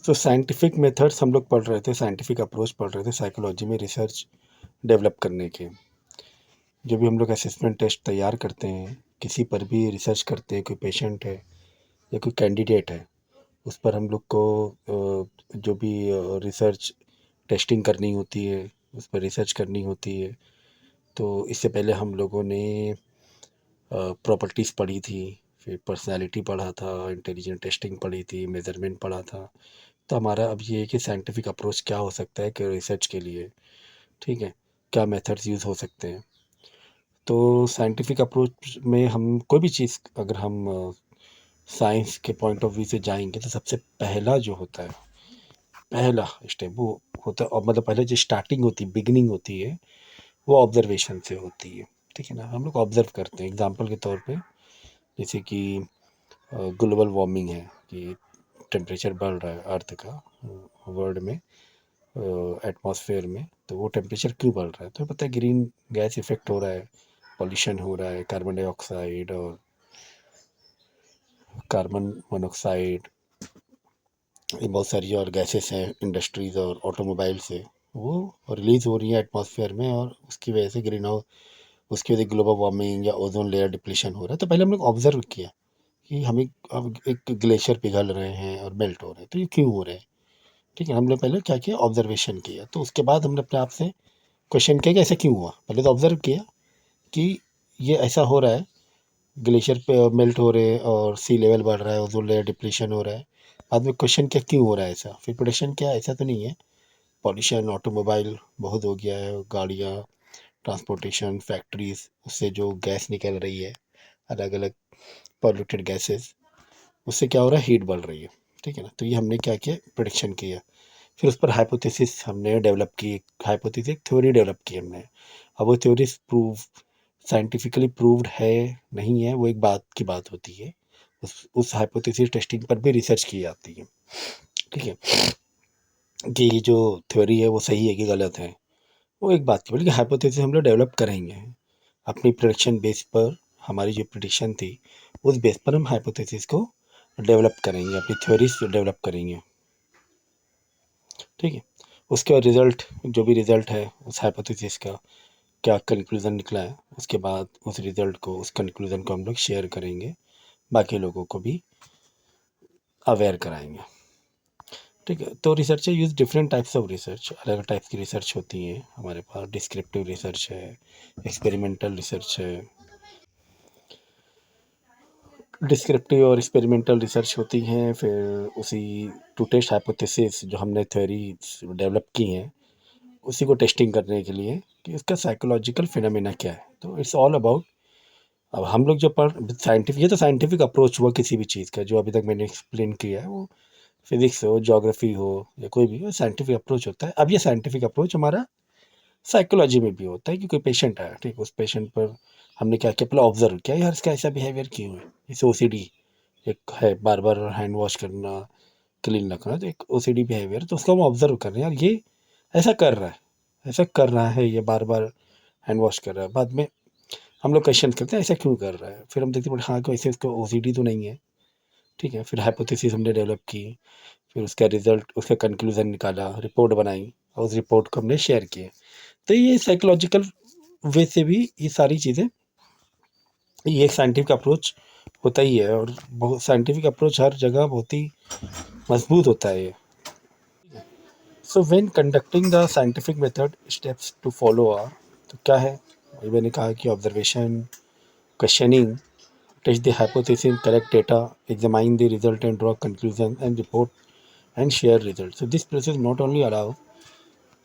तो scientific methods हम लोग पढ़ रहे थे, साइंटिफिक अप्रोच पढ़ रहे थे साइकोलॉजी में रिसर्च डेवलप करने के। जो भी हम लोग असेसमेंट टेस्ट तैयार करते हैं, किसी पर भी रिसर्च करते हैं, कोई पेशेंट है या कोई कैंडिडेट है, उस पर हम लोग को जो भी रिसर्च टेस्टिंग करनी होती है, उस पर रिसर्च करनी होती है। तो इससे पहले हम लोगों ने प्रॉपर्टीज़ पढ़ी थी, फिर पर्सनालिटी पढ़ा था, इंटेलिजेंट टेस्टिंग पढ़ी थी, मेजरमेंट पढ़ा था। तो हमारा अब ये है कि साइंटिफिक अप्रोच क्या हो सकता है कि रिसर्च के लिए, ठीक है, क्या मेथड्स यूज़ हो सकते हैं। तो साइंटिफिक अप्रोच में हम कोई भी चीज़ अगर हम साइंस के पॉइंट ऑफ व्यू से जाएंगे तो सबसे पहला जो होता है, पहला स्टेप वो होता है, और मतलब पहले जो स्टार्टिंग होती है, बिगिनिंग होती है, वो ऑब्जर्वेशन से होती है। ठीक है ना, हम लोग ऑब्जर्व करते हैं एग्जाम्पल के तौर पे, जैसे कि ग्लोबल वार्मिंग है कि टेम्परेचर बढ़ रहा है अर्थ का, वर्ल्ड में, एटमॉस्फेयर में। तो वो टेम्परेचर क्यों बढ़ रहा है, तो पता है ग्रीन गैस इफेक्ट हो रहा है, पॉल्यूशन हो रहा है, कार्बन डाइऑक्साइड और कार्बन मोनोऑक्साइड, ये बहुत सारी और गैसेस हैं इंडस्ट्रीज़ और ऑटोमोबाइल से, वो रिलीज़ हो रही है एटमॉस्फेयर में, और उसकी वजह से ग्रीन हाउस, उसकी वजह से ग्लोबल वार्मिंग या ओजोन लेयर डिप्लीशन हो रहा है। तो पहले हम लोग ऑब्जर्व किया कि हमें अब एक ग्लेशियर पिघल रहे हैं और मेल्ट हो रहे हैं, तो ये क्यों हो रहे हैं। ठीक है, हमने पहले क्या किया, ऑब्जर्वेशन किया। तो उसके बाद हमने अपने आप से क्वेश्चन किया कि ऐसा क्यों हुआ। पहले तो ऑब्जर्व किया कि ये ऐसा हो रहा है, ग्लेशियर पे मेल्ट हो रहे हैं और सी लेवल बढ़ रहा है, ओजोन लेयर डिप्लीशन हो रहा है। बाद में क्वेश्चन किया क्यों हो रहा है ऐसा, फिर प्रोडक्शन क्या, ऐसा तो नहीं है, पॉल्यूशन ऑटोमोबाइल बहुत हो गया है, गाड़ियाँ, ट्रांसपोर्टेशन, फैक्ट्रीज, उससे जो गैस निकल रही है, अलग अलग पॉल्यूटेड गैसेस, उससे क्या हो रहा है, हीट बढ़ रही है। ठीक है ना, तो ये हमने क्या किया, प्रोडिक्शन किया। फिर उस पर हाइपोथेसिस हमने डेवलप की, हाइपोथेसिस थ्योरी डेवलप की हमने। अब वो थ्योरी प्रूव साइंटिफिकली प्रूव्ड है नहीं है, वो एक बात की बात होती है, उस हाइपोथेसिस टेस्टिंग पर भी रिसर्च की जाती है। ठीक है, कि ये जो थ्योरी है वो सही है कि गलत है, वो एक बात की, बल्कि हाइपोथेसिस हम लोग डेवलप करेंगे अपनी प्रेडिक्शन बेस पर। हमारी जो प्रेडिक्शन थी उस बेस पर हम हाइपोथेसिस को डेवलप करेंगे, अपनी थ्योरीज डेवलप करेंगे। ठीक है, उसके बाद रिजल्ट, जो भी रिजल्ट है उस हाइपोथेसिस का, क्या कंक्लूज़न निकला है, उसके बाद उस रिजल्ट को, उस कंक्लूज़न को हम लोग शेयर करेंगे, बाकी लोगों को भी अवेयर कराएंगे। ठीक है, तो researcher use different types of research, अलग अलग टाइप्स की रिसर्च होती है हमारे पास। डिस्क्रिप्टिव रिसर्च है, एक्सपेरिमेंटल रिसर्च है, डिस्क्रिप्टिव और एक्सपेरिमेंटल रिसर्च होती हैं। फिर उसी टू टेस्ट हाइपोथेसिस, जो हमने थ्योरी डेवलप की हैं, उसी को टेस्टिंग करने के लिए कि उसका साइकोलॉजिकल फिनोमेना क्या है। तो इट्स ऑल अबाउट, अब हम लोग जो पढ़ साइंटिफिक, ये तो साइंटिफिक अप्रोच हुआ किसी भी चीज़ का, जो अभी तक मैंने एक्सप्लेन किया है, वो फिजिक्स हो, ज्योग्राफी हो, या कोई भी हो, साइंटिफिक अप्रोच होता है। अब ये साइंटिफिक अप्रोच हमारा साइकोलॉजी में भी होता है कि कोई पेशेंट आया, ठीक, उस पेशेंट पर हमने क्या किया, पहले ऑब्जर्व किया, यार इसका ऐसा बिहेवियर क्यों है। जैसे ओसीडी एक है, बार बार हैंड वॉश करना, क्लीन रखना, तो एक ओसीडी बिहेवियर, तो उसको हम ऑब्जर्व कर रहे हैं, यार ये ऐसा कर रहा है, ऐसा कर रहा है, ये बार बार हैंड वॉश कर रहा है। बाद में हम लोग क्वेश्चन करते हैं ऐसा क्यों कर रहा है, फिर हम देखते हैं हाँ, ऐसे इसको ओसीडी तो नहीं है। ठीक है, फिर हाइपोथेसिस हमने डेवलप की, फिर उसका रिजल्ट, उसका कंक्लूजन निकाला, रिपोर्ट बनाई, और उस रिपोर्ट को हमने शेयर किया। तो ये साइकोलॉजिकल वे से भी ये सारी चीज़ें, ये एक साइंटिफिक अप्रोच होता ही है, और बहुत साइंटिफिक अप्रोच हर जगह बहुत ही मजबूत होता है ये। So when conducting the scientific method, steps to follow are, तो क्या है, वही मैंने कहा कि observation, questioning, test the hypothesis, collect data, examine the result and draw conclusion and report and share results. So this process not only allows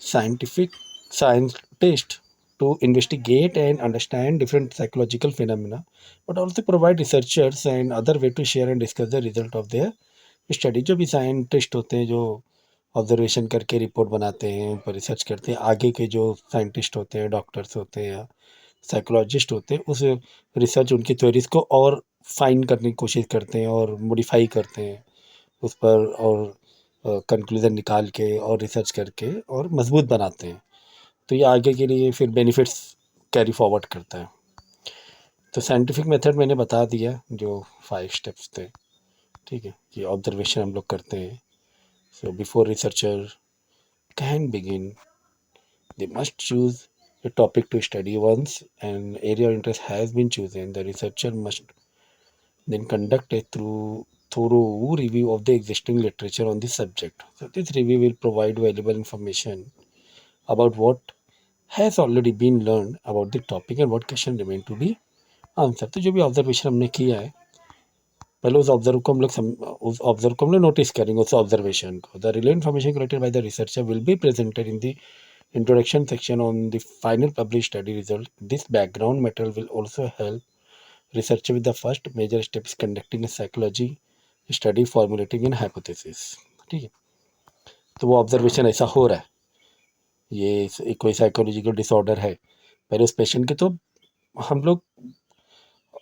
scientific scientists to investigate and understand different psychological phenomena, but also provide researchers and other way to share and discuss the result of their study. जो भी scientist होते हैं, जो observation करके report बनाते हैं, उन पर रिसर्च करते हैं, आगे के जो साइंटिस्ट होते हैं, डॉक्टर्स होते हैं या साइकोलॉजिस्ट होते हैं, उस रिसर्च, उनकी थ्योरीज को और फाइन करने की कोशिश करते हैं और मॉडिफाई करते हैं उस पर, और कंक्लूज़न निकाल के और रिसर्च करके और मजबूत बनाते हैं। तो ये आगे के लिए फिर बेनिफिट्स कैरी फॉरवर्ड करता है। तो साइंटिफिक मेथड मैंने बता दिया, जो 5 स्टेप्स थे। ठीक है, कि ऑब्जर्वेशन हम लोग करते हैं, So before researcher can begin, they must choose a topic to study. Once an area of interest has been chosen, the researcher must then conduct a thorough review of the existing literature on the subject. So this review will provide valuable information about what has already been learned about the topic and what question remain to be answered. तो जो भी observation हमने किया है, पहले उस observe को हम लोग नोटिस करेंगे, उस ऑब्जर्वेशन को. The relevant information collected by the researcher will be presented in the introduction section on the final published study result. This background material will also help researcher with the first major steps conducting a psychology study, formulating an hypothesis. ठीक है, तो वो observation ऐसा हो रहा है, ये कोई साइकोलॉजिकल डिसऑर्डर है, पहले उस पेशेंट के तो हम लोग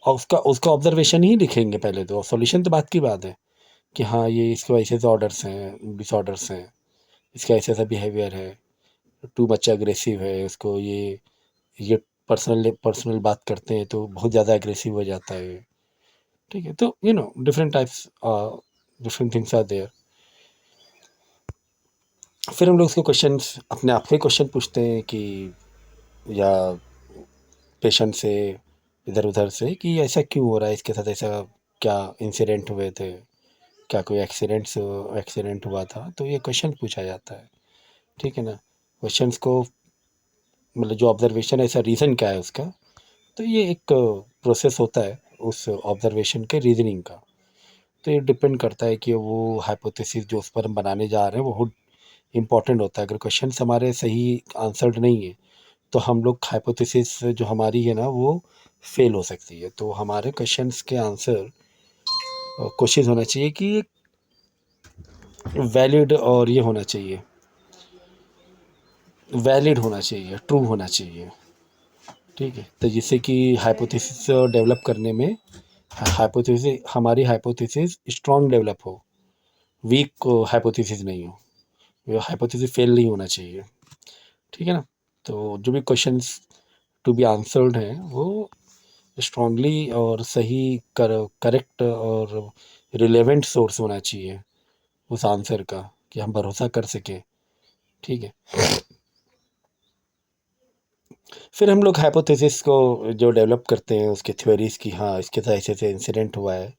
उसका उसका ऑब्जर्वेशन ही लिखेंगे पहले, तो सॉल्यूशन तो बात की बात है कि हाँ ये इसके ऐसे डिसऑर्डर्स हैं, इसका ऐसा ऐसा बिहेवियर है, टू मच एग्रेसिव है, उसको ये पर्सनल बात करते हैं तो बहुत ज़्यादा एग्रेसिव हो जाता है. ठीक है, तो different types, different things are there. फिर हम लोग उसको क्वेश्चंस अपने आप से क्वेश्चन पूछते हैं कि, या पेशेंट से इधर उधर से, कि ऐसा क्यों हो रहा है इसके साथ, ऐसा क्या इंसिडेंट हुए थे, क्या कोई एक्सीडेंट हुआ था, तो ये क्वेश्चन पूछा जाता है. ठीक है ना, क्वेश्चंस को मतलब जो ऑब्जर्वेशन है, ऐसा रीज़न क्या है उसका, तो ये एक प्रोसेस होता है उस ऑब्जर्वेशन के रीजनिंग का. तो ये डिपेंड करता है कि वो हाइपोथेसिस जो उस पर हम बनाने जा रहे हैं वो इम्पॉर्टेंट होता है. अगर क्वेश्चन हमारे सही आंसर्ड नहीं है तो हम लोग हाइपोथेसिस जो हमारी है ना वो फेल हो सकती है. तो हमारे क्वेश्चंस के आंसर कोशिश होना चाहिए कि वैलिड और ये होना चाहिए, वैलिड होना चाहिए, ट्रू होना चाहिए. ठीक है, तो जिससे कि हाइपोथेसिस डेवलप करने में हमारी हाइपोथेसिस स्ट्रांग डेवलप हो, वीक हाइपोथेसिस नहीं हो, वो हाइपोथेसिस फेल नहीं होना चाहिए. ठीक है ना, तो जो भी क्वेश्चंस टू बी आंसर्ड हैं वो स्ट्रांगली और सही करेक्ट और रिलेवेंट सोर्स होना चाहिए उस आंसर का, कि हम भरोसा कर सकें. ठीक है, फिर हम लोग हाइपोथेसिस को जो डेवलप करते हैं उसके थ्योरीज की, हाँ इसके साथ ऐसे ऐसे इंसिडेंट हुआ है,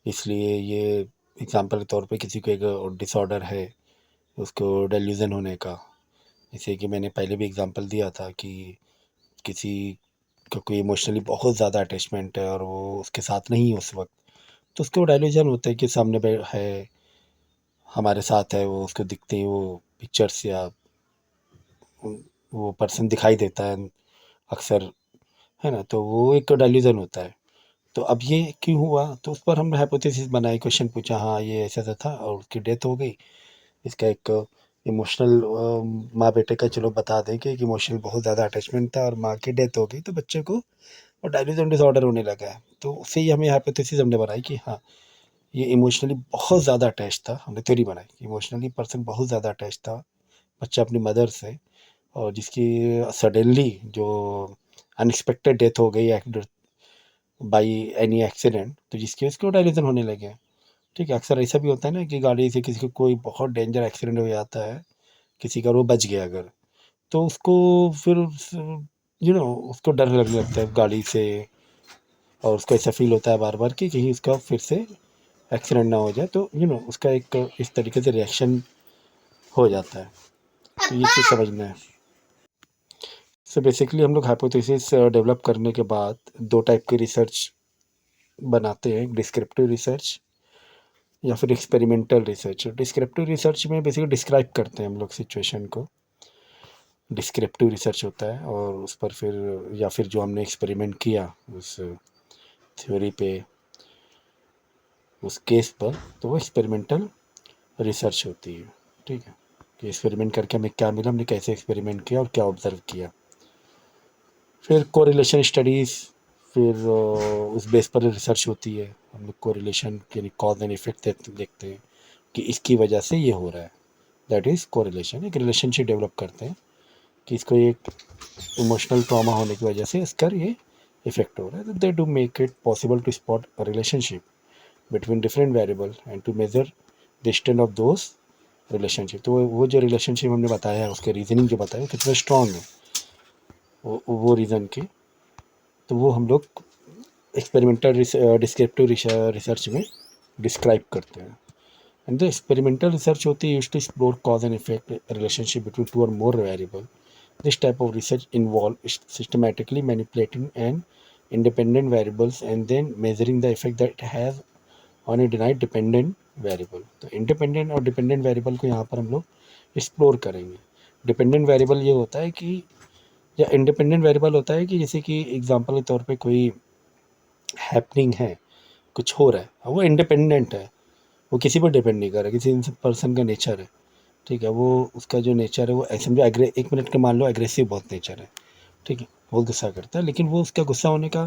इसलिए ये एग्जांपल के तौर पे किसी को एक डिसऑर्डर है उसको डेल्यूजन होने का. जैसे कि मैंने पहले भी एग्जांपल दिया था कि किसी का कोई इमोशनली बहुत ज़्यादा अटैचमेंट है और वो उसके साथ नहीं है उस वक्त, तो उसको डेल्यूजन होता है कि सामने है, हमारे साथ है, वो उसको दिखते ही वो पिक्चर्स या वो पर्सन दिखाई देता है अक्सर, है ना, तो वो एक डेल्यूजन होता है. तो अब ये क्यों हुआ, तो उस पर हमने हाइपोथेसिस बनाई, क्वेश्चन पूछा, हाँ ये ऐसा ऐसा था और उसकी डेथ हो गई. इसका एक इमोशनल, माँ बेटे का चलो बता दें कि एक इमोशनल बहुत ज़्यादा अटैचमेंट था और माँ की डेथ हो गई, तो बच्चे को और डायलिसिस डिसऑर्डर होने लगा है. तो उससे ही हमें हाइपोथेसिस हमने बनाई कि हाँ ये इमोशनली बहुत ज़्यादा अटैच था. हमने थ्योरी बनाई कि इमोशनली पर्सन बहुत ज़्यादा अटैच था बच्चा अपनी मदर से, और जिसकी सडनली जो अनएक्सपेक्टेड डेथ हो गई बाई एनी एक्सीडेंट, तो जिसकी उसको डायलिसिस होने लगे. ठीक है, अक्सर ऐसा भी होता है ना कि गाड़ी से किसी को कोई बहुत डेंजर एक्सीडेंट हो जाता है किसी का, वो बच गया अगर, तो उसको फिर उसको डर लगने लगता है गाड़ी से, और उसको ऐसा फील होता है बार बार कि कहीं उसका फिर से एक्सीडेंट ना हो जाए, तो उसका एक इस तरीके से रिएक्शन हो जाता है. तो ये चीज़ समझना है. सो बेसिकली हम लोग हाइपोथेसिस डेवलप करने के बाद दो टाइप की रिसर्च बनाते हैं, डिस्क्रिप्टिव रिसर्च या फिर एक्सपेरिमेंटल रिसर्च. डिस्क्रिप्टिव रिसर्च में बेसिकली डिस्क्राइब करते हैं हम लोग सिचुएशन को, डिस्क्रिप्टिव रिसर्च होता है, और उस पर फिर या फिर जो हमने एक्सपेरिमेंट किया उस थ्योरी पे, उस केस पर, तो वो एक्सपेरिमेंटल रिसर्च होती है. ठीक है, कि एक्सपेरिमेंट करके हमें क्या मिला, हमने कैसे एक्सपेरिमेंट किया और क्या ऑब्जर्व किया. फिर कोरिलेशन स्टडीज़, फिर उस बेस पर रिसर्च होती है, हम लोग कोरिलेशन यानी कॉज एंड इफेक्ट देखते हैं कि इसकी वजह से ये हो रहा है. That is correlation. एक रिलेशनशिप डेवलप करते हैं कि इसको एक इमोशनल ट्रॉमा होने की वजह से इसका ये इफेक्ट हो रहा है. They do make it possible to spot a relationship between different variable and to measure the extent of those relationship. तो वो जो रिलेशनशिप हमने बताया है, उसके रीजनिंग जो बताया कितना स्ट्रांग है वो रीज़न के, तो वो हम लोग एक्सपेरिमेंटल डिस्क्रिप्टिव रिसर्च में डिस्क्राइब करते हैं। एंड द एक्सपेरिमेंटल रिसर्च होती है used to explore cause and effect relationship between two or more variable. This type of research involves systematically manipulating an independent variables and then measuring the effect that it has on a denied dependent variable। तो independent और dependent variable को यहाँ पर हम लोग explore करेंगे। Dependent variable ये होता है कि, या इंडिपेंडेंट वेरिएबल होता है कि जैसे कि एग्जांपल के तौर पे कोई हैपनिंग है, कुछ हो रहा है, वो इंडिपेंडेंट है, वो किसी पर डिपेंड नहीं कर रहा, किसी पर्सन का नेचर है, ठीक है, वो उसका जो नेचर है वो समझो एक मिनट के मान लो एग्रेसिव बहुत नेचर है, ठीक है, बहुत गुस्सा करता है, लेकिन वो उसका गुस्सा होने का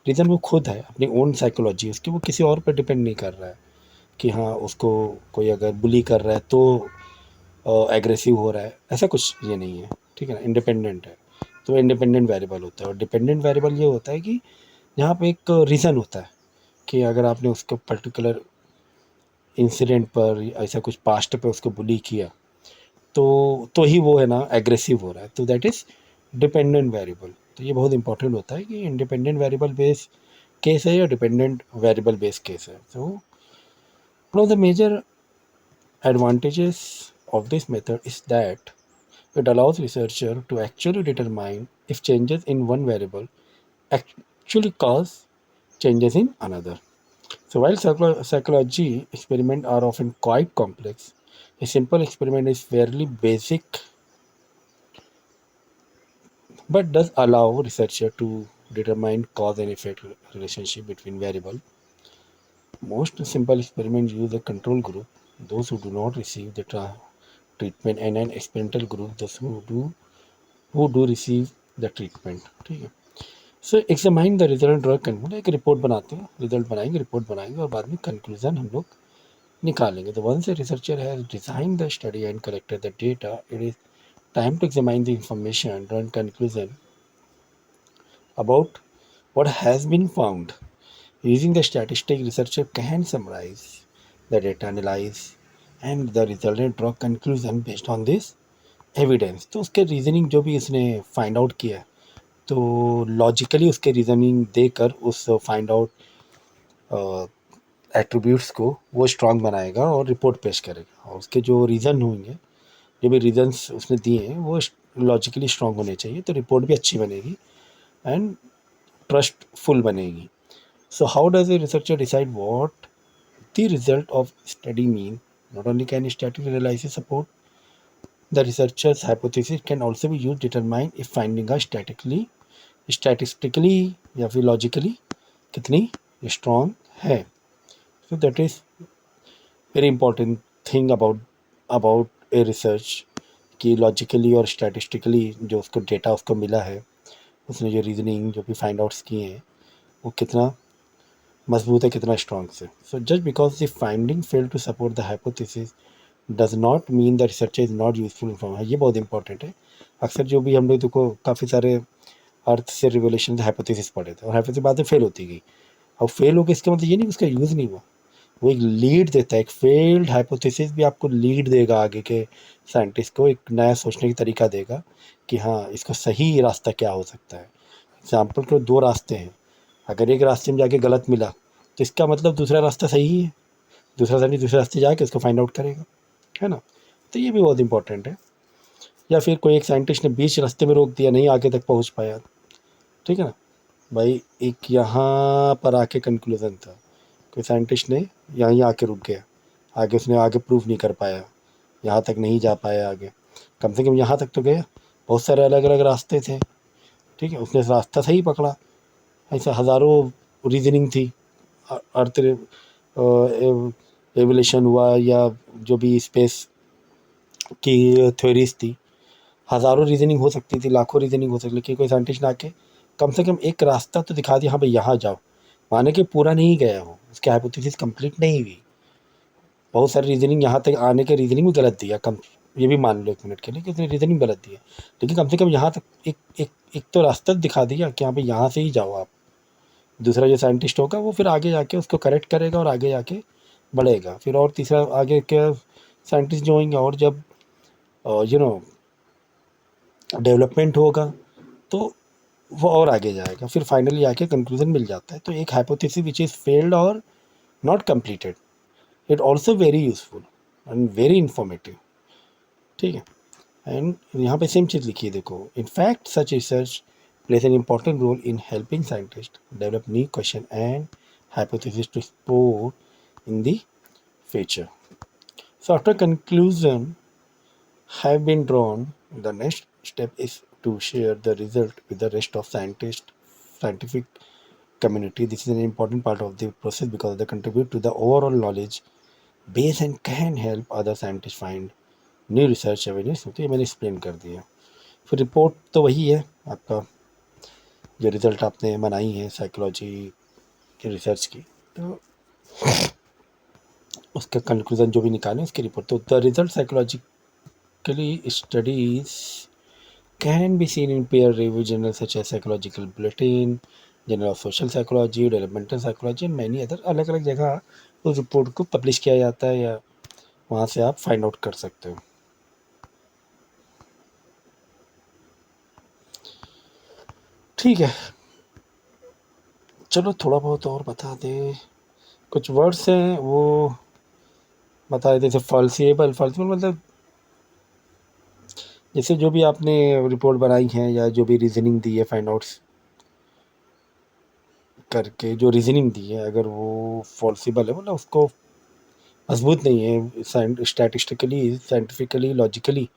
रीज़न वो खुद है, अपनी ओन साइकोलॉजी उसकी, वो किसी और पर डिपेंड नहीं कर रहा है कि हाँ उसको कोई अगर बुली कर रहा है तो एग्रेसिव हो रहा है, ऐसा कुछ ये नहीं है, ठीक है ना, इंडिपेंडेंट है। तो इंडिपेंडेंट वेरिएबल होता है। और डिपेंडेंट वेरिएबल ये होता है कि यहाँ पे एक रीज़न होता है कि अगर आपने उसको पर्टिकुलर इंसिडेंट पर ऐसा कुछ पास्ट पे उसको बुली किया तो ही वो है ना एग्रेसिव हो रहा है, तो दैट इज़ डिपेंडेंट वेरिएबल। तो ये बहुत इंपॉर्टेंट होता है कि इंडिपेंडेंट वेरिएबल बेस केस है या डिपेंडेंट वेरिएबल बेस केस है। तो one of the major advantages of this method is that it allows researcher to actually determine if changes in one variable actually cause changes in another. So while psychology experiments are often quite complex, a simple experiment is fairly basic but does allow researcher to determine cause and effect relationship between variable. Most simple experiments use a control group, those who do not receive the treatment, and an experimental group, those who do receive the treatment, ठीक है। So examine the result drug conclusion, एक report बनाते हैं, result बनाएंगे, report बनाएंगे और बाद में कंक्लूजन हम लोग निकालेंगे। तो once a researcher has design the study and collected the data, it is time to examine the information draw conclusion about what has been found. Using the statistic, researcher can summarize the data, analyze and the resultant draw conclusion based on this evidence. तो उसके reasoning जो भी उसने find out किया, तो logically उसके reasoning देकर उस फाइंड आउट एट्रीब्यूट्स को वो स्ट्रांग बनाएगा और रिपोर्ट पेश करेगा। और उसके जो रीज़न होंगे, जो भी रीजंस उसने दिए हैं, वो लॉजिकली स्ट्रांग होने चाहिए, तो रिपोर्ट भी अच्छी बनेगी एंड ट्रस्टफुल बनेगी। So how does a researcher decide what the result of study mean? Not only can statistical analysis support the researcher's hypothesis, can also be used to determine if findings are statistically या फिर logically कितनी strong है। So that is very important thing about a research कि logically और statistically जो उसको data उसको मिला है, उसने जो रीजनिंग जो भी फाइंड आउट्स किए हैं, वो कितना मजबूत है, कितना स्ट्रॉन्ग से। So just because the finding fail to support the hypothesis does not mean the research is not useful information. ये बहुत इंपॉर्टेंट है। अक्सर जो भी हम लोग देखो काफ़ी सारे अर्थ से रिवोल्यूशन से हाइपोथेसिस पढ़े थे और हाइपोथेसिस बाद में फेल होती गई। अब फेल हो गई इसका मतलब ये नहीं उसका यूज़ नहीं हुआ, वो एक लीड देता है। एक फेल्ड हाइपोथेसिस भी आपको लीड देगा, आगे के साइंटिस्ट को एक नया सोचने की तरीका देगा कि हाँ इसका सही रास्ता क्या हो सकता है। एग्जाम्पल के दो रास्ते हैं, अगर एक रास्ते में जाके गलत मिला तो इसका मतलब दूसरा रास्ता सही है, दूसरा साइंटिस्ट दूसरे रास्ते जाके उसको फाइंड आउट करेगा, है ना। तो ये भी बहुत इंपॉर्टेंट है। या फिर कोई एक साइंटिस्ट ने बीच रास्ते में रोक दिया, नहीं आगे तक पहुंच पाया, ठीक है ना भाई, एक यहाँ पर आके कंक्लूजन था, कोई साइंटिस्ट ने यहीं आके रुक गया, आगे उसने आगे प्रूफ नहीं कर पाया, यहाँ तक नहीं जा पाया आगे, कम से कम यहाँ तक तो गया। बहुत सारे अलग अलग रास्ते थे, ठीक है, उसने रास्ता सही पकड़ा। ऐसा हज़ारों रीजनिंग थी, अर्थ एवोल्यूशन हुआ या जो भी स्पेस की थ्योरीज थी, हज़ारों रीजनिंग हो सकती थी, लाखों रीजनिंग हो सकती, लेकिन कोई साइंटिस्ट ने आके कम से कम एक रास्ता तो दिखा दिया, हाँ भाई यहाँ जाओ, माने कि पूरा नहीं गया हो, उसकी हाइपोथेसिस कंप्लीट नहीं हुई, बहुत सारी रीजनिंग यहाँ तक आने के रीजनिंग भी गलत दिया, कम ये भी मान लो एक मिनट के लिए कि उसने रीजनिंग गलत दी है, लेकिन कम से कम यहाँ तक एक तो रास्ता दिखा दिया कि हाँ भाई यहाँ से ही जाओ आप। दूसरा जो साइंटिस्ट होगा वो फिर आगे जाके उसको करेक्ट करेगा और आगे जाके बढ़ेगा। फिर और तीसरा आगे के साइंटिस्ट जो होंगे, और जब डेवलपमेंट होगा तो वो और आगे जाएगा, फिर फाइनली आके कंक्लूजन मिल जाता है। तो एक हाइपोथेसिस विच इज़ फेल्ड और not completed, it also very useful and very informative. ठीक है, एंड यहाँ पे सेम चीज़ लिखी है, देखो, in fact such research plays an important role in helping scientists develop new question and hypotheses to explore in the future. So after conclusion have been drawn, the next step is to share the result with the rest of scientific community. This is an important part of the process because they contribute to the overall knowledge base and can help other scientists find new research avenues. तो ये मैंने explain कर दिया। फिर report तो वही है आपका, जो रिज़ल्ट आपने बनाई है साइकोलॉजी की रिसर्च की, तो उसका कंक्लूजन जो भी निकालें उसकी रिपोर्ट। तो the result psychologically studies can be seen in peer review journal such as psychological bulletin, journal of social psychology, developmental psychology and many other. अलग अलग जगह उस रिपोर्ट को पब्लिश किया जाता है, या वहाँ से आप फाइंड आउट कर सकते हो। ठीक है, चलो थोड़ा बहुत और बता दें। कुछ वर्ड्स हैं वो बता देते, जैसे फॉल्सिएबल। फॉल्सिएबल मतलब जैसे जो भी आपने रिपोर्ट बनाई है या जो भी रीजनिंग दी है, फाइंड आउट्स करके जो रीजनिंग दी है, अगर वो फॉल्सिबल है, मतलब उसको मजबूत नहीं है statistically, scientifically, logically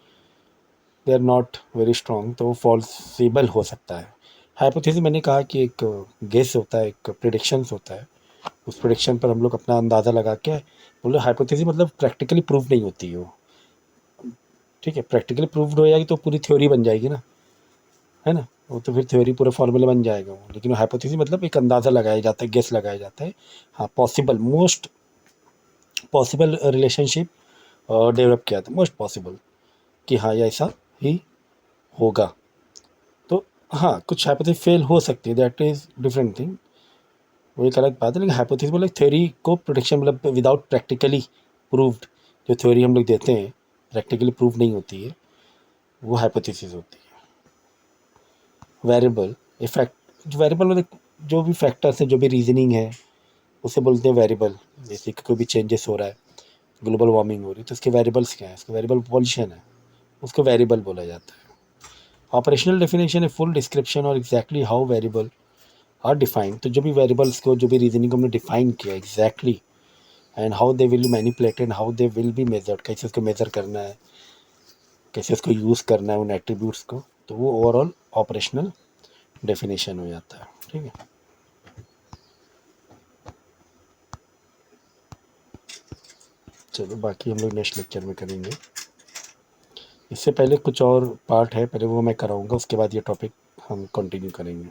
they are not very strong, तो वो फॉल्सिबल हो सकता है। हाइपोथेसिस मैंने कहा कि एक गेस होता है, एक प्रिडिक्शंस होता है, उस प्रिडिक्शन पर हम लोग अपना अंदाज़ा लगा के बोले। हाइपोथेसिस मतलब प्रैक्टिकली प्रूव नहीं होती है वो। ठीक है, प्रैक्टिकली प्रूव्ड हो जाएगी तो पूरी थ्योरी बन जाएगी ना, है ना, वो तो फिर थ्योरी पूरे फॉर्मूले बन जाएगा वो। लेकिन हाइपोथेसिस मतलब एक अंदाज़ा लगाया जाता है, गेस लगाया जाता है। हाँ, possible, most possible relationship develop किया था, मोस्ट पॉसिबल, कि हाँ ये ऐसा ही होगा। तो हाँ, कुछ हाइपोथेसिस फेल हो सकती है, दैट इज़ डिफरेंट थिंग, वो एक अलग बात है। लेकिन हाइपोथेसिस मतलब थ्योरी को प्रोडिक्शन, मतलब विदाउट प्रैक्टिकली प्रूव्ड जो थ्योरी हम लोग देते हैं प्रैक्टिकली प्रूव नहीं होती है, वो हाइपोथेसिस होती है। वेरिएबल इफेक्ट, जो वेरिएबल मतलब जो भी फैक्टर्स हैं, जो भी रीजनिंग है, उसे बोलते हैं वेरिएबल। जैसे कोई भी चेंजेस हो रहा है, ग्लोबल वार्मिंग हो रही है, तो उसके वेरिएबल्स क्या है, उसके वेरिएबल पॉल्यूशन है, उसको वेरिएबल बोला जाता है। ऑपरेशनल डेफिनेशन है फुल डिस्क्रिप्शन और exactly how variable are defined. तो जो भी वेरिएबल्स को, जो भी रीजनिंग को हमने डिफाइन किया exactly, and how they will be manipulated, how they will be measured, कैसे उसको मेजर करना है, कैसे उसको यूज़ करना है उन एट्रीब्यूट्स को, तो वो ओवरऑल ऑपरेशनल डेफिनेशन हो जाता है। ठीक है, चलो बाकी हम लोग नेक्स्ट लेक्चर में करेंगे। इससे पहले कुछ और पार्ट है, पहले वो मैं कराऊंगा, उसके बाद ये टॉपिक हम कंटिन्यू करेंगे।